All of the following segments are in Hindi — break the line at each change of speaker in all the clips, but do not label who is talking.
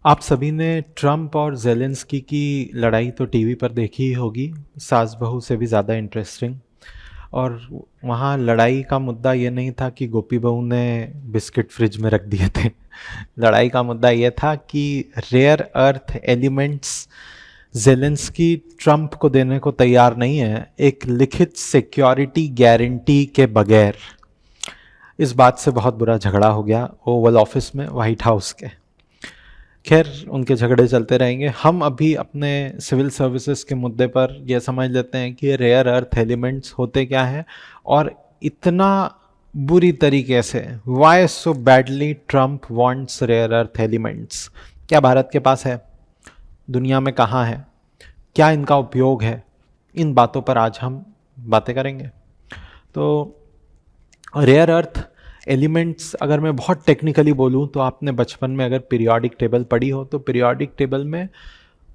आप सभी ने ट्रम्प और ज़ेलेंस्की की लड़ाई तो टीवी पर देखी ही होगी, सास बहू से भी ज़्यादा इंटरेस्टिंग। और वहाँ लड़ाई का मुद्दा ये नहीं था कि गोपी बहू ने बिस्किट फ्रिज में रख दिए थे। लड़ाई का मुद्दा ये था कि rare earth elements Zelensky Trump को देने को तैयार नहीं है, एक लिखित सिक्योरिटी गारंटी के बगैर। इस बात से बहुत बुरा झगड़ा हो गया ओवल ऑफिस में, वाइट हाउस के। खैर, उनके झगड़े चलते रहेंगे। हम अभी अपने सिविल सर्विसेज के मुद्दे पर यह समझ लेते हैं कि रेयर अर्थ एलिमेंट्स होते क्या हैं और इतना बुरी तरीके से why so badly Trump wants rare earth elements. क्या भारत के पास है? दुनिया में कहाँ है? क्या इनका उपयोग है? इन बातों पर आज हम बातें करेंगे। तो रेयर अर्थ एलिमेंट्स, अगर मैं बहुत टेक्निकली बोलूँ तो आपने बचपन में अगर पीरियोडिक टेबल पढ़ी हो तो पीरियोडिक टेबल में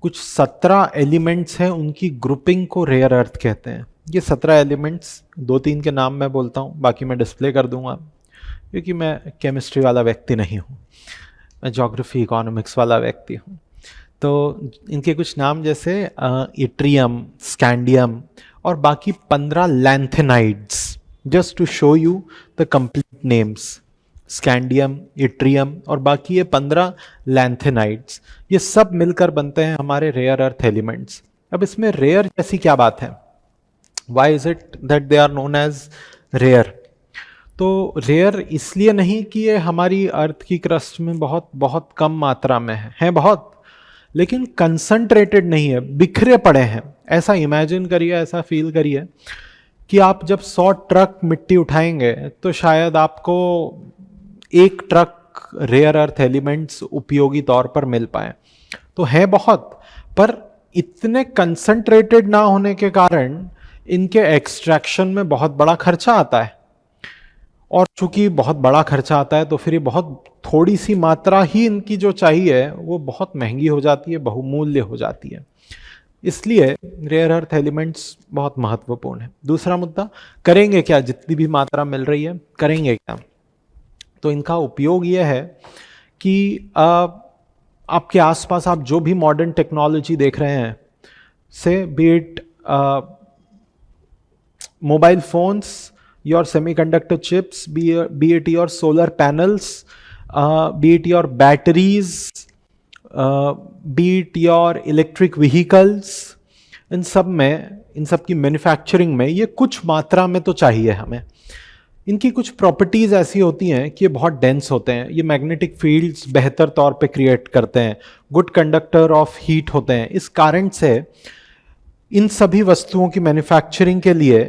कुछ 17 एलिमेंट्स हैं, उनकी ग्रुपिंग को रेयर अर्थ कहते हैं। ये 17 एलिमेंट्स, 2-3 के नाम मैं बोलता हूँ, बाकी मैं डिस्प्ले कर दूंगा क्योंकि मैं केमिस्ट्री वाला व्यक्ति नहीं हूँ, मैं ज्योग्राफी इकोनॉमिक्स वाला व्यक्ति हूँ। तो इनके कुछ नाम जैसे इट्रियम, स्कैंडियम और बाकी 15 lanthanides. Just to show you the complete names, scandium, yttrium और बाकी ये 15 लैंथेनाइड्स, ये सब मिलकर बनते हैं हमारे रेयर अर्थ एलिमेंट्स। अब इसमें रेयर जैसी क्या बात है? Why is it that they are known as rare? तो रेयर इसलिए नहीं कि ये हमारी अर्थ की क्रस्ट में बहुत बहुत कम मात्रा में है बहुत, लेकिन कंसंट्रेटेड नहीं है, बिखरे पड़े हैं। ऐसा इमेजिन करिए, ऐसा फील करिए कि आप जब 100 ट्रक मिट्टी उठाएंगे तो शायद आपको 1 ट्रक रेयर अर्थ एलिमेंट्स उपयोगी तौर पर मिल पाए। तो है बहुत, पर इतने कंसंट्रेटेड ना होने के कारण इनके एक्सट्रैक्शन में बहुत बड़ा खर्चा आता है। और चूंकि बहुत बड़ा खर्चा आता है तो फिर ये बहुत थोड़ी सी मात्रा ही इनकी जो चाहिए वो बहुत महंगी हो जाती है, बहुमूल्य हो जाती है। इसलिए रेयर अर्थ एलिमेंट्स बहुत महत्वपूर्ण है। दूसरा मुद्दा, करेंगे क्या? जितनी भी मात्रा मिल रही है करेंगे क्या? तो इनका उपयोग यह है कि आपके आसपास आप जो भी मॉडर्न टेक्नोलॉजी देख रहे हैं, से B it mobile phones, your semiconductor chips, be it your solar panels, be it your batteries, be it your electric vehicles, इन सब की मैन्युफैक्चरिंग में ये कुछ मात्रा में तो चाहिए हमें। इनकी कुछ प्रॉपर्टीज ऐसी होती हैं कि ये बहुत डेंस होते हैं, ये मैग्नेटिक फील्ड्स बेहतर तौर पे क्रिएट करते हैं, गुड कंडक्टर ऑफ हीट होते हैं। इस कारण से इन सभी वस्तुओं की मैन्युफैक्चरिंग के लिए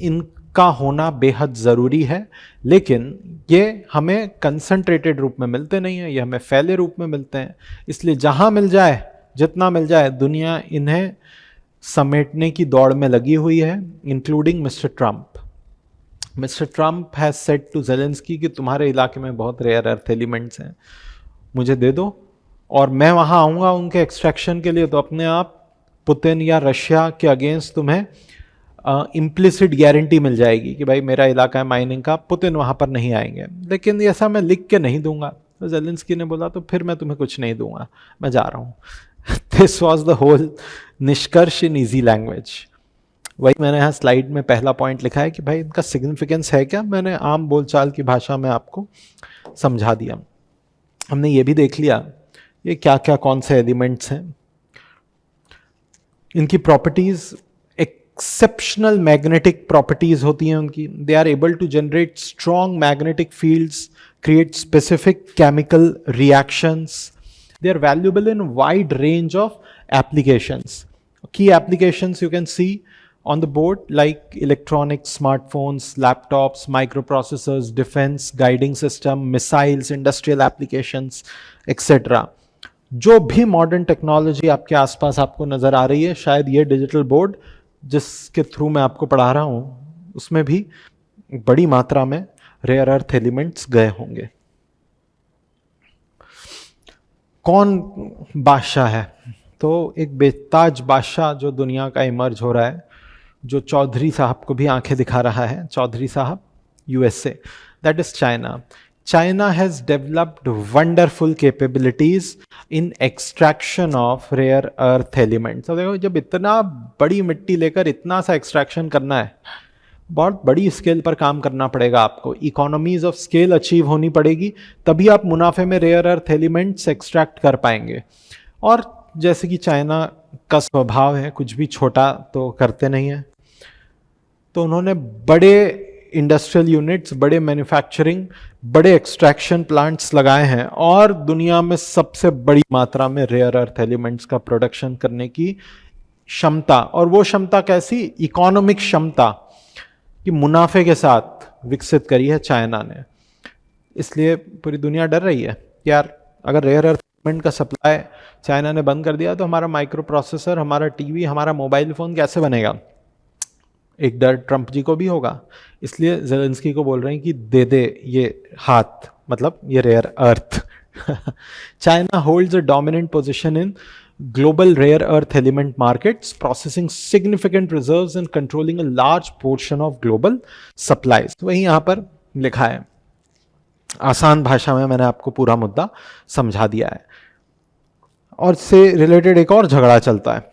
इनका होना बेहद ज़रूरी है, लेकिन ये हमें कंसंट्रेटेड रूप में मिलते नहीं हैं, ये हमें फैले रूप में मिलते हैं। इसलिए जहाँ मिल जाए, जितना मिल जाए, दुनिया इन्हें समेटने की दौड़ में लगी हुई है, including Mister Trump. Mister Trump has said to Zelensky कि तुम्हारे इलाके में बहुत रेयर अर्थ एलिमेंट्स हैं, मुझे दे दो और मैं वहाँ आऊँगा उनके एक्सट्रैक्शन के लिए। तो अपने आप पुतिन या रशिया के अगेंस्ट तुम्हें इम्प्लिसिट गारंटी मिल जाएगी कि भाई मेरा इलाका है माइनिंग का, पुतिन वहाँ पर नहीं आएंगे। लेकिन ऐसा मैं लिख के नहीं दूंगा। तो ज़ेलेंस्की ने बोला तो फिर मैं तुम्हें कुछ नहीं दूंगा, मैं जा रहा हूँ। दिस वॉज द होल निष्कर्ष इन ईजी लैंग्वेज। वही मैंने यहाँ स्लाइड में पहला पॉइंट लिखा है कि भाई इनका सिग्निफिकेंस है क्या, मैंने आम बोलचाल की भाषा में आपको समझा दिया। हमने ये भी देख लिया ये क्या क्या कौन से एलिमेंट्स हैं, इनकी प्रॉपर्टीज एक्सेप्शनल मैग्नेटिक प्रॉपर्टीज होती हैं उनकी। They are able to generate strong magnetic fields, create specific chemical reactions. They are valuable in wide range of applications. Key applications you can see on the board like electronics, smartphones, laptops, microprocessors, defense, guiding system, missiles, industrial applications, etc. जो भी मॉडर्न टेक्नोलॉजी आपके आसपास आपको नजर आ रही है, शायद ये डिजिटल बोर्ड जिसके थ्रू मैं आपको पढ़ा रहा हूं उसमें भी बड़ी मात्रा में रेयर अर्थ एलिमेंट्स गए होंगे। कौन बादशाह है? तो एक बेताज बादशाह जो दुनिया का इमर्ज हो रहा है, जो चौधरी साहब को भी आंखें दिखा रहा है, चौधरी साहब, USA, that is China. China has developed wonderful capabilities in extraction of rare earth elements. तो देखो, जब इतना बड़ी मिट्टी लेकर इतना सा एक्सट्रैक्शन करना है, बहुत बड़ी स्केल पर काम करना पड़ेगा आपको, इकोनॉमीज ऑफ स्केल अचीव होनी पड़ेगी, तभी आप मुनाफे में रेयर अर्थ एलिमेंट्स एक्सट्रैक्ट कर पाएंगे। और जैसे कि चाइना का स्वभाव है, कुछ भी छोटा तो करते नहीं है, तो उन्होंने बड़े इंडस्ट्रियल यूनिट्स, बड़े मैन्युफैक्चरिंग, बड़े एक्सट्रैक्शन प्लांट्स लगाए हैं और दुनिया में सबसे बड़ी मात्रा में रेयर अर्थ एलिमेंट्स का प्रोडक्शन करने की क्षमता, और वो क्षमता कैसी, इकोनॉमिक क्षमता कि मुनाफे के साथ विकसित करी है चाइना ने। इसलिए पूरी दुनिया डर रही है कि यार अगर रेयर अर्थ एलिमेंट का सप्लाई चाइना ने बंद कर दिया तो हमारा माइक्रो प्रोसेसर, हमारा टीवी, हमारा मोबाइल फोन कैसे बनेगा। एक डर ट्रंप जी को भी होगा, इसलिए ज़ेलेंस्की को बोल रहे हैं कि दे दे ये हाथ, मतलब ये rare earth. China holds a dominant position in global rare earth element markets, processing significant reserves and controlling a large portion of global supplies। वही यहाँ पर लिखा है, आसान भाषा में मैंने आपको पूरा मुद्दा समझा दिया है। और से रिलेटेड एक और झगड़ा चलता है।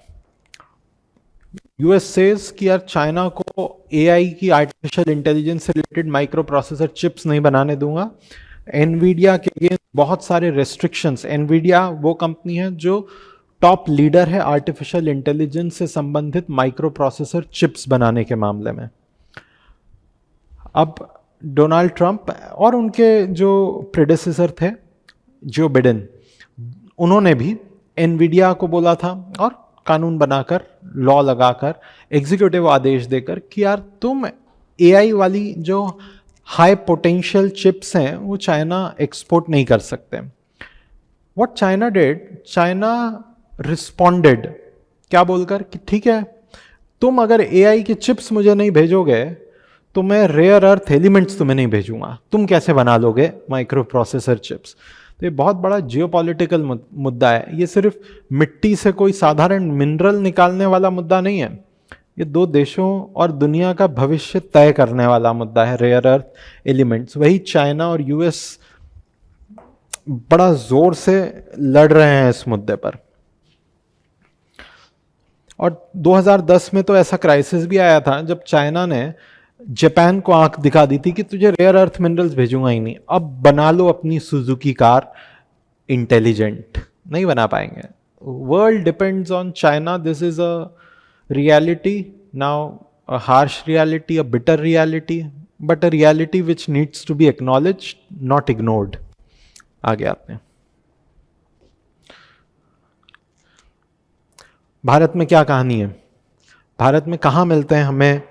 यूएस सेज कि यार चाइना को एआई की, आर्टिफिशियल इंटेलिजेंस से रिलेटेड माइक्रो प्रोसेसर चिप्स नहीं बनाने दूंगा। एनवीडिया के अगेंस्ट बहुत सारे रेस्ट्रिक्शंस। एनवीडिया वो कंपनी है जो टॉप लीडर है आर्टिफिशियल इंटेलिजेंस से संबंधित माइक्रो प्रोसेसर चिप्स बनाने के मामले में। अब डोनाल्ड ट्रंप और उनके जो प्रेडेसेसर थे, जो बिडेन, उन्होंने भी एनवीडिया को बोला था और कानून बनाकर, लॉ लगाकर, एग्जीक्यूटिव आदेश देकर कि यार तुम एआई वाली जो हाई पोटेंशियल चिप्स हैं वो चाइना एक्सपोर्ट नहीं कर सकते। What China did, China responded, क्या बोलकर कि ठीक है, तुम अगर एआई की चिप्स मुझे नहीं भेजोगे तो मैं रेयर अर्थ एलिमेंट्स तुम्हें नहीं भेजूंगा, तुम कैसे बना लोगे माइक्रो प्रोसेसर चिप्स। तो ये बहुत बड़ा जियोपॉलिटिकल मुद्दा है। ये सिर्फ मिट्टी से कोई साधारण मिनरल निकालने वाला मुद्दा नहीं है, ये दो देशों और दुनिया का भविष्य तय करने वाला मुद्दा है, रेयर अर्थ एलिमेंट्स। वही चाइना और यूएस बड़ा जोर से लड़ रहे हैं इस मुद्दे पर। और 2010 में तो ऐसा क्राइसिस भी आया था जब चाइना ने जापान को आंख दिखा दी थी कि तुझे रेयर अर्थ मिनरल्स भेजूंगा ही नहीं, अब बना लो अपनी सुजुकी कार इंटेलिजेंट। नहीं बना पाएंगे। World depends on China, this is a reality now, a harsh reality, a bitter reality, but a reality which needs to be acknowledged, not ignored. आगे आते हैं। भारत में क्या कहानी है, भारत में कहाँ मिलते हैं हमें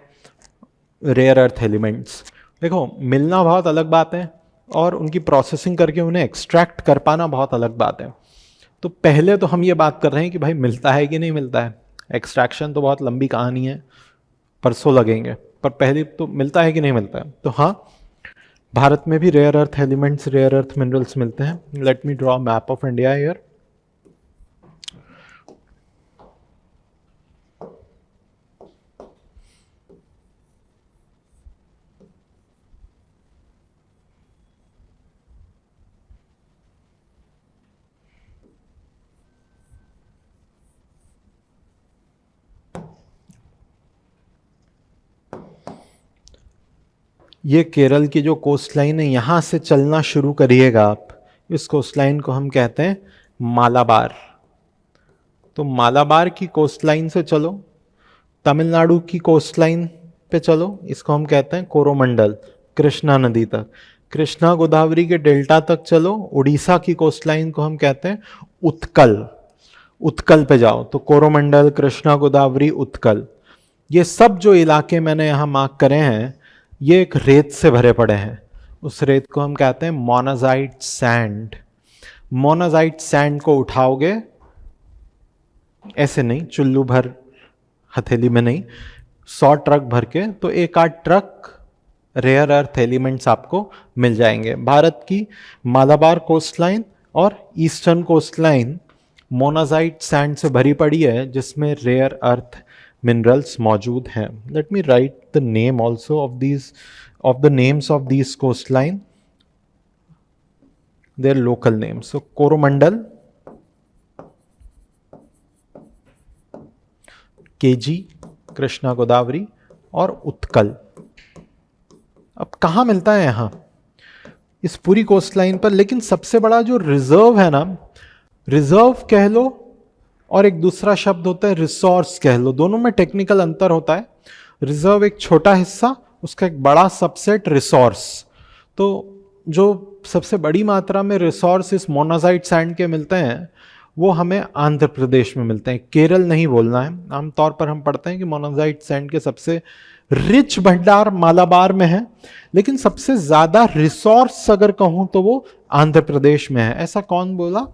रेयर अर्थ एलिमेंट्स। देखो, मिलना बहुत अलग बात है और उनकी प्रोसेसिंग करके उन्हें एक्सट्रैक्ट कर पाना बहुत अलग बात है। तो पहले तो हम ये बात कर रहे हैं कि भाई मिलता है कि नहीं मिलता है। एक्सट्रैक्शन तो बहुत लंबी कहानी है, परसों लगेंगे, पर पहले तो मिलता है कि नहीं मिलता है। तो हाँ, भारत में भी rare earth elements, rare earth minerals मिलते हैं। Let me draw map of India here. ये केरल की जो कोस्ट लाइन है, यहाँ से चलना शुरू करिएगा आप, इस कोस्ट लाइन को हम कहते हैं मालाबार। तो मालाबार की कोस्ट लाइन से चलो, तमिलनाडु की कोस्ट लाइन पे चलो, इसको हम कहते हैं कोरोमंडल, कृष्णा नदी तक। कृष्णा गोदावरी के डेल्टा तक चलो, उड़ीसा की कोस्ट लाइन को हम कहते हैं उत्कल। उत्कल पे जाओ तो कोरोमंडल, कृष्णा गोदावरी, उत्कल। ये सब जो इलाके मैंने यहाँ मार्क करे हैं, ये एक रेत से भरे पड़े हैं। उस रेत को हम कहते हैं मोनाजाइट सैंड। मोनाजाइट सैंड को उठाओगे, ऐसे नहीं चुल्लू भर हथेली में नहीं, 100 ट्रक भर के, तो एक आध ट्रक रेयर अर्थ एलिमेंट्स आपको मिल जाएंगे। भारत की मालाबार कोस्ट लाइन और eastern coast line monazite sand से भरी पड़ी है, जिसमें रेयर अर्थ मिनरल्स मौजूद हैं। Let me write the name also of these, of the names of these coast line. their local names. So Coromandel, KG, Krishna Godavari और उत्कल. अब कहाँ मिलता है यहाँ इस पूरी कोस्ट लाइन पर, लेकिन सबसे बड़ा जो रिजर्व है ना, रिजर्व कह लो और एक दूसरा शब्द होता है रिसोर्स कह लो, दोनों में टेक्निकल अंतर होता है. रिजर्व एक छोटा हिस्सा, उसका एक बड़ा सबसेट रिसोर्स. तो जो सबसे बड़ी मात्रा में रिसोर्स इस मोनाजाइट सैंड के मिलते हैं वो हमें आंध्र प्रदेश में मिलते हैं. केरल नहीं बोलना है. आमतौर पर हम पढ़ते हैं कि मोनाजाइट सैंड के सबसे रिच भंडार मालाबार में है, लेकिन सबसे ज्यादा रिसोर्स अगर कहूं तो वो आंध्र प्रदेश में है. ऐसा कौन बोला?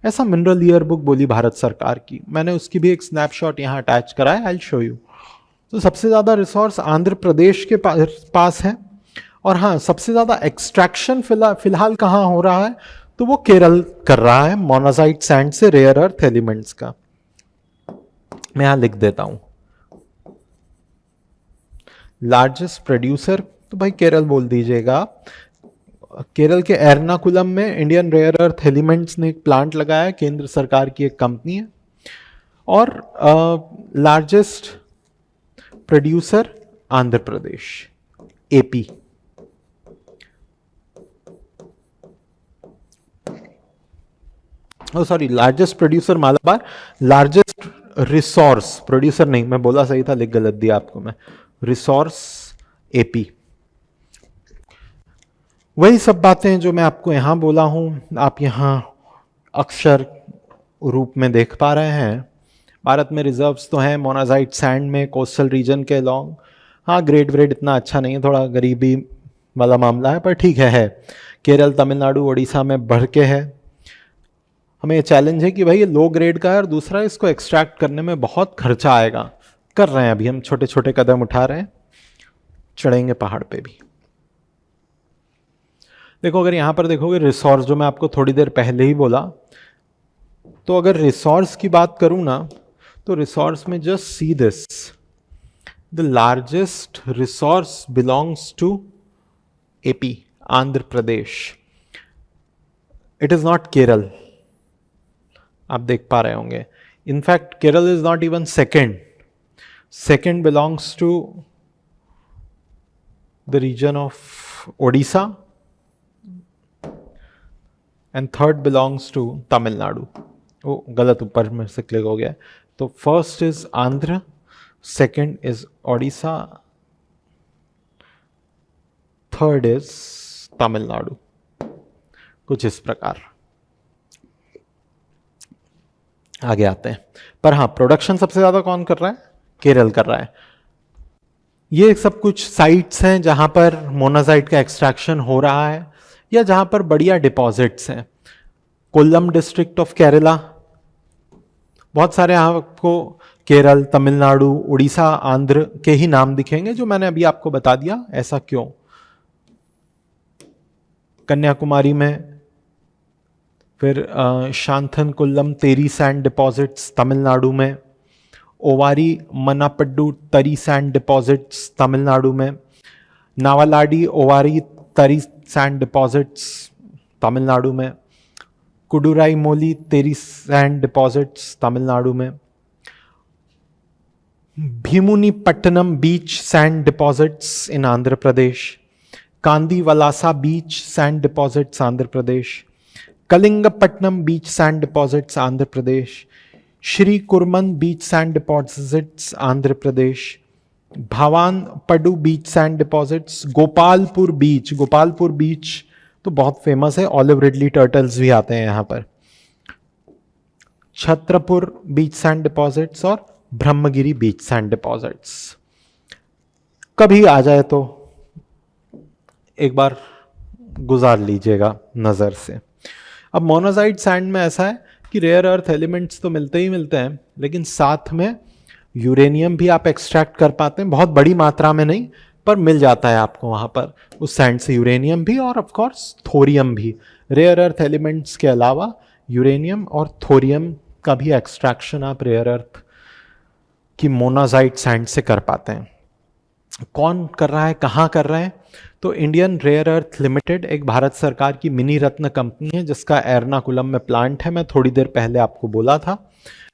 ऐसा मिनरल ईयर बुक बोली भारत सरकार की. मैंने उसकी भी एक स्नैपशॉट यहां अटैच करा है, आई विल शो यू. तो सबसे ज्यादा रिसोर्स आंध्र प्रदेश के पास है. और हाँ, सबसे ज्यादा एक्सट्रैक्शन फिलहाल कहाँ हो रहा है? तो वो केरल कर रहा है मोनाजाइट सैंड से रेयर अर्थ एलिमेंट्स का. मैं यहां लिख देता हूं लार्जेस्ट प्रोड्यूसर, तो भाई केरल बोल दीजिएगा. केरल के एर्नाकुलम में इंडियन रेयर अर्थ एलिमेंट्स ने एक प्लांट लगाया, केंद्र सरकार की एक कंपनी है. और largest producer Andhra Pradesh, AP. Sorry, largest producer Malabar, largest resource, producer नहीं, मैं बोला सही था, लिख गलत दिया आपको मैं, रिसोर्स एपी. वही सब बातें जो मैं आपको यहां बोला हूं, आप यहां अक्षर रूप में देख पा रहे हैं. भारत में रिजर्व्स तो हैं मोनाजाइट सैंड में, कोस्टल रीजन के लॉन्ग. हाँ, ग्रेड व्रेड इतना अच्छा नहीं है, थोड़ा गरीबी वाला मामला है, पर ठीक है. केरल, तमिलनाडु, उड़ीसा में बढ़ के है. हमें ये चैलेंज है कि भाई ये लो ग्रेड का है, और दूसरा इसको एक्सट्रैक्ट करने में बहुत खर्चा आएगा. कर रहे हैं अभी हम, छोटे छोटे कदम उठा रहे हैं, चढ़ेंगे पहाड़ पे भी. देखो, अगर यहां पर देखोगे रिसोर्स, जो मैं आपको थोड़ी देर पहले ही बोला, तो अगर रिसोर्स की बात करूं ना, तो रिसोर्स में just see this, the largest resource belongs to AP, Andhra Pradesh. It is not Kerala. आप देख पा रहे होंगे. In fact Kerala is not even second. Second belongs to the region of Odisha and third belongs to Tamil Nadu. वो गलत ऊपर में से क्लिक हो गया. तो first is Andhra, second is Odisha, third is Tamil Nadu. कुछ इस प्रकार. आगे आते हैं. पर हाँ, प्रोडक्शन सबसे ज्यादा कौन कर रहा है? केरल कर रहा है. ये सब कुछ साइट्स हैं जहां पर मोनाजाइट का एक्सट्रैक्शन हो रहा है, या जहां पर बढ़िया डिपॉजिट्स हैं. कोल्लम डिस्ट्रिक्ट ऑफ केरला, बहुत सारे आपको केरल, तमिलनाडु, उड़ीसा, आंध्र के ही नाम दिखेंगे जो मैंने अभी आपको बता दिया. ऐसा क्यों? कन्याकुमारी में फिर शांथन कुल्लम तेरी सैंड डिपॉजिट्स तमिलनाडु में, ओवारी मनापड्डू तरी सैंड डिपॉजिट्स तमिलनाडु में, नावालाडी ओवारी तरी सैंड डिपॉजिट्स तमिलनाडु में, कुडुराई मोली तेरी सैंड डिपॉजिट्स तमिलनाडु में, भीमुनीपट्टनम beach sand deposits in Andhra Pradesh, कांदी वलासा beach sand deposits Andhra Pradesh, Kalingapatnam beach sand deposits Andhra Pradesh, Shri Kurman beach sand deposits Andhra Pradesh, भावान पडू बीच सैंड डिपॉजिट्स, गोपालपुर बीच तो बहुत फेमस है, ऑलिव रिडली टर्टल्स भी आते हैं यहां पर, छत्रपुर बीच सैंड डिपॉजिट्स और ब्रह्मगिरी बीच सैंड डिपॉजिट्स. कभी आ जाए तो एक बार गुजार लीजिएगा नजर से. अब मोनाजाइट सैंड में ऐसा है कि रेयर अर्थ एलिमेंट्स तो मिलते ही मिलते हैं, लेकिन साथ में यूरेनियम भी आप एक्सट्रैक्ट कर पाते हैं, बहुत बड़ी मात्रा में नहीं, पर मिल जाता है आपको वहां पर उस सैंड से यूरेनियम भी, और ऑफ कोर्स थोरियम भी. रेयर अर्थ एलिमेंट्स के अलावा यूरेनियम और थोरियम का भी एक्सट्रैक्शन आप रेयर अर्थ की मोनाजाइट सैंड से कर पाते हैं. कौन कर रहा है, कहाँ कर रहे हैं? तो इंडियन रेयर अर्थ लिमिटेड एक भारत सरकार की मिनी रत्न कंपनी है जिसका एर्नाकुलम में प्लांट है। मैं थोड़ी देर पहले आपको बोला था।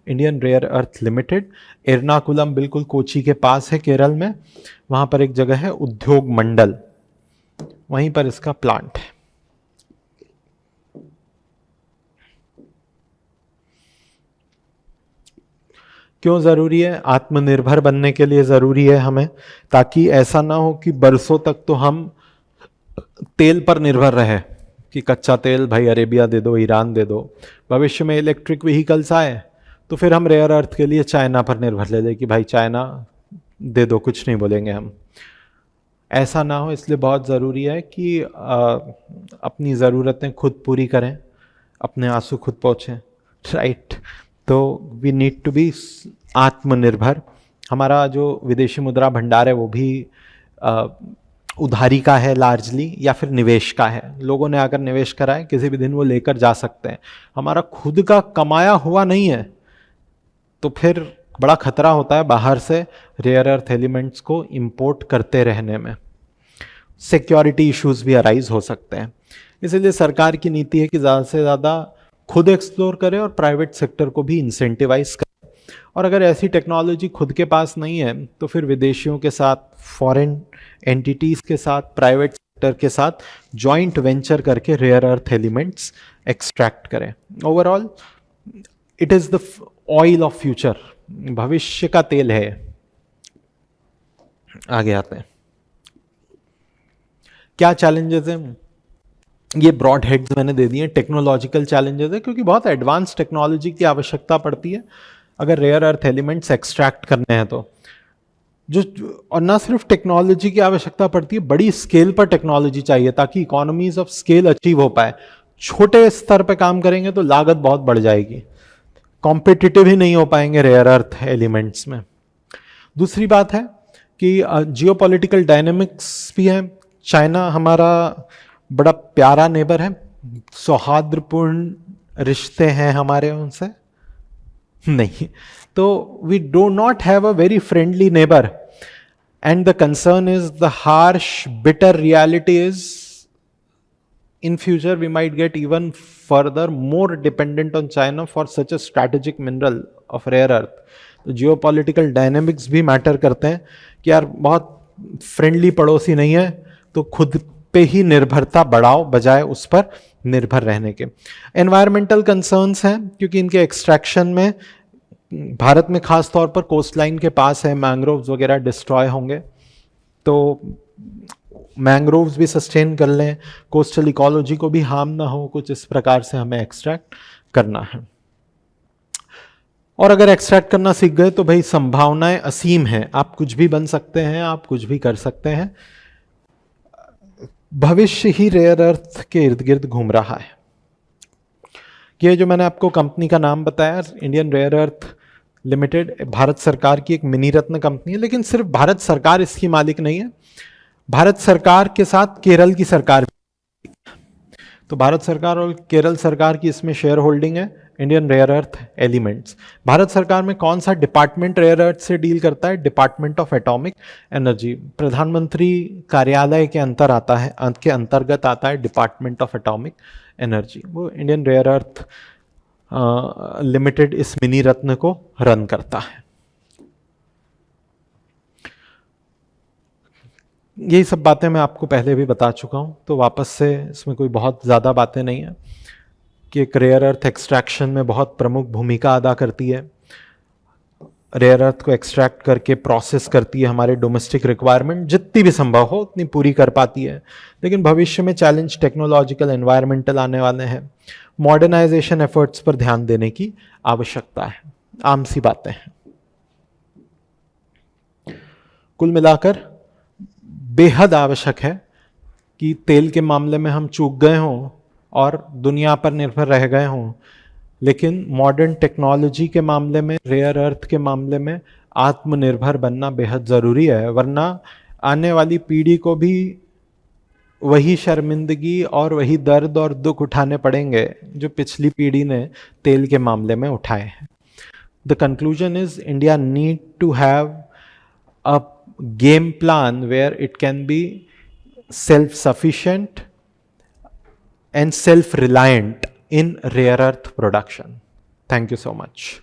Indian rare earth limited, Ernakulam बिल्कुल कोची के पास है केरल में। वहाँ पर एक जगह है उद्योग मंडल, वहीं पर इसका प्लांट है। क्यों ज़रूरी है? आत्मनिर्भर बनने के लिए ज़रूरी है हमें, ताकि ऐसा ना हो कि बरसों तक तो हम तेल पर निर्भर रहे कि कच्चा तेल भाई अरेबिया दे दो, ईरान दे दो। भविष्य में इलेक्ट्रिक व्हीकल्स आए तो फिर हम रेयर अर्थ के लिए चाइना पर निर्भर ले लें कि भाई चाइना दे दो, कुछ नहीं बोलेंगे हम। ऐसा ना हो, इसलिए बहुत ज़रूरी है कि अपनी ज़रूरतें खुद पूरी करें, अपने आंसू खुद पहुँचें, राइट। तो वी नीड टू बी आत्मनिर्भर। हमारा जो विदेशी मुद्रा भंडार है वो भी उधारी का है लार्जली, या फिर निवेश का है। लोगों ने अगर निवेश करा है किसी भी दिन वो लेकर जा सकते हैं। हमारा खुद का कमाया हुआ नहीं है तो फिर बड़ा खतरा होता है बाहर से रेयर अर्थ एलिमेंट्स को इंपोर्ट करते रहने में। सिक्योरिटी इश्यूज भी अराइज हो सकते हैं। इसीलिए सरकार की नीति है कि ज़्यादा से ज़्यादा खुद एक्सप्लोर करें और प्राइवेट सेक्टर को भी इंसेंटिवाइज करें। और अगर ऐसी टेक्नोलॉजी खुद के पास नहीं है तो फिर विदेशियों के साथ, फॉरेन एंटिटीज़ के साथ, प्राइवेट सेक्टर के साथ जॉइंट वेंचर करके रेयर अर्थ एलिमेंट्स एक्सट्रैक्ट करें। Overall it is the oil of future, भविष्य का तेल है। आगे आते हैं, क्या चैलेंजेस हैं? ये ब्रॉड हेड्स मैंने दे दिए। टेक्नोलॉजिकल चैलेंजेस है क्योंकि बहुत एडवांस टेक्नोलॉजी की आवश्यकता पड़ती है अगर रेयर अर्थ एलिमेंट्स एक्सट्रैक्ट करने हैं तो। जो और ना सिर्फ टेक्नोलॉजी की आवश्यकता पड़ती है, बड़ी स्केल पर टेक्नोलॉजी चाहिए ताकि इकोनॉमीज ऑफ स्केल अचीव हो पाए। छोटे स्तर पर काम करेंगे तो लागत बहुत बढ़ जाएगी, कॉम्पिटिटिव ही नहीं हो पाएंगे रेयर अर्थ एलिमेंट्स में। दूसरी बात है कि जियोपॉलिटिकल डायनेमिक्स भी है। चाइना हमारा बड़ा प्यारा नेबर है, सौहार्दपूर्ण रिश्ते हैं हमारे उनसे नहीं, तो we do not have a very friendly neighbour and the concern is the harsh bitter reality is in future we might get even further more dependent on China for such a strategic mineral of rare earth। तो जियोपॉलिटिकल डायनेमिक्स भी मैटर करते हैं कि यार बहुत फ्रेंडली पड़ोसी नहीं है तो खुद पे ही निर्भरता बढ़ाओ बजाय उस पर निर्भर रहने के। एनवायरमेंटल कंसर्न्स हैं क्योंकि इनके एक्सट्रैक्शन में भारत में खास तौर पर कोस्ट लाइन के पास है, मैंग्रोव्स वगैरह डिस्ट्रॉय होंगे तो मैंग्रोव्स भी सस्टेन कर लें, कोस्टल इकोलॉजी को भी हार्म ना हो, कुछ इस प्रकार से हमें एक्सट्रैक्ट करना है। और अगर एक्सट्रैक्ट करना सीख गए तो भाई संभावनाएं असीम हैं, आप कुछ भी बन सकते हैं, आप कुछ भी कर सकते हैं। भविष्य ही रेयर अर्थ के इर्द गिर्द घूम रहा है। ये जो मैंने आपको कंपनी का नाम बताया, Indian rare earth limited, Bharat सरकार की एक मिनी रत्न कंपनी है, लेकिन सिर्फ भारत सरकार इसकी मालिक नहीं है, भारत सरकार के साथ केरल की सरकार भी। तो भारत सरकार और केरल सरकार की इसमें शेयर होल्डिंग है Indian rare earth elements. Bharat सरकार में कौन सा डिपार्टमेंट रेयर अर्थ से डील करता है? Department of atomic energy. प्रधानमंत्री कार्यालय के अंतर्गत आता है डिपार्टमेंट ऑफ एटॉमिक एनर्जी। वो इंडियन रेयर अर्थ लिमिटेड इस मिनी रत्न को रन करता है। यही सब बातें मैं आपको पहले भी बता चुका हूँ, तो वापस से इसमें कोई बहुत ज़्यादा बातें नहीं है कि एक रेयर अर्थ एक्सट्रैक्शन में बहुत प्रमुख भूमिका अदा करती है। रेयर अर्थ को एक्सट्रैक्ट करके प्रोसेस करती है, हमारे डोमेस्टिक रिक्वायरमेंट जितनी भी संभव हो उतनी पूरी कर पाती है। लेकिन भविष्य में चैलेंज टेक्नोलॉजिकल, एनवायरमेंटल आने वाले हैं, मॉडर्नाइजेशन एफर्ट्स पर ध्यान देने की आवश्यकता है। आम सी बातें हैं। कुल मिलाकर बेहद आवश्यक है कि तेल के मामले में हम चूक गए हों और दुनिया पर निर्भर रह गए हों, लेकिन मॉडर्न टेक्नोलॉजी के मामले में, रेयर अर्थ के मामले में आत्मनिर्भर बनना बेहद ज़रूरी है, वरना आने वाली पीढ़ी को भी वही शर्मिंदगी और वही दर्द और दुख उठाने पड़ेंगे जो पिछली पीढ़ी ने तेल के मामले में उठाए हैं। The conclusion is India need to have a game plan where it can be self-sufficient and self-reliant in rare earth production. Thank you so much.